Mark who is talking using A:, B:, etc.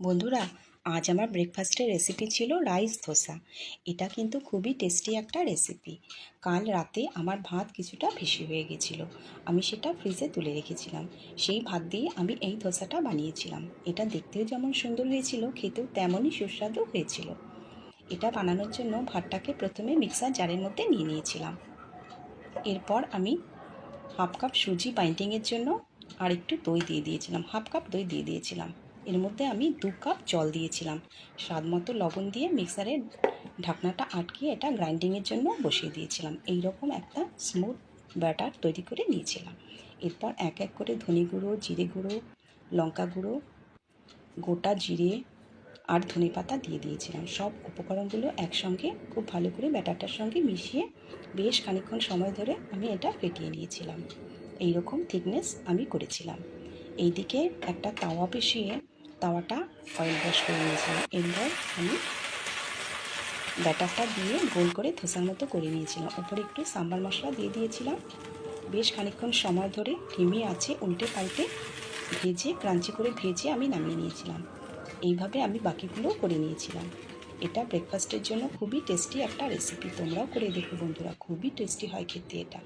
A: বন্ধুরা, আজ আমার ব্রেকফাস্টের রেসিপি ছিল রাইস ধোসা। এটা কিন্তু খুবই টেস্টি একটা রেসিপি। কাল রাতে আমার ভাত কিছুটা বেশি হয়ে গেছিলো, আমি সেটা ফ্রিজে তুলে রেখেছিলাম। সেই ভাত দিয়ে আমি এই ধোসাটা বানিয়েছিলাম। এটা দেখতেও যেমন সুন্দর হয়েছিল, খেতেও তেমনই সুস্বাদু হয়েছিল। এটা বানানোর জন্য ভাতটাকে প্রথমে মিক্সার জারের মধ্যে নিয়ে নিয়েছিলাম। এরপর আমি হাফ কাপ সুজি বাইন্ডিংয়ের জন্য আর একটু দই দিয়ে দিয়েছিলাম, হাফ কাপ দই দিয়ে দিয়েছিলাম। এর মধ্যে আমি 2 কাপ জল দিয়েছিলাম। স্বাদ মতো লবণ দিয়ে মিক্সারের ঢাকনাটা আটকিয়ে এটা গ্রাইন্ডিংয়ের জন্য বসিয়ে দিয়েছিলাম। এই রকম একটা স্মুথ ব্যাটার তৈরি করে নিয়েছিলাম। এরপর এক এক করে ধনে গুঁড়ো, জিরে গুঁড়ো, লঙ্কা গুঁড়ো, গোটা জিরে আর ধনেপাতা দিয়ে দিয়েছিলাম। সব উপকরণগুলো একসঙ্গে খুব ভালো করে ব্যাটারটার সঙ্গে মিশিয়ে বেশ খানিকক্ষণ সময় ধরে আমি এটা ফেটিয়ে নিয়েছিলাম। এই রকম থিকনেস আমি করেছিলাম। এইদিকে একটা তাওয়া বসিয়ে তাওয়াটা অয়েল ব্রাশ করে নিয়েছিলাম। এরপর আমি ব্যাটারটা দিয়ে গোল করে ধোসার মতো করে নিয়েছিলাম। উপরে একটু সাম্বার মশলা দিয়ে দিয়েছিলাম। বেশ খানিকক্ষণ সময় ধরে ধিমি আছে উল্টে পাল্টে ভেজে ক্রাঞ্চি করে ভেজে আমি নামিয়ে নিয়েছিলাম। এইভাবে আমি বাকিগুলোও করে নিয়েছিলাম। এটা ব্রেকফাস্টের জন্য খুবই টেস্টি একটা রেসিপি। তোমরাও করে দেখো বন্ধুরা, খুবই টেস্টি হয় খেতে এটা।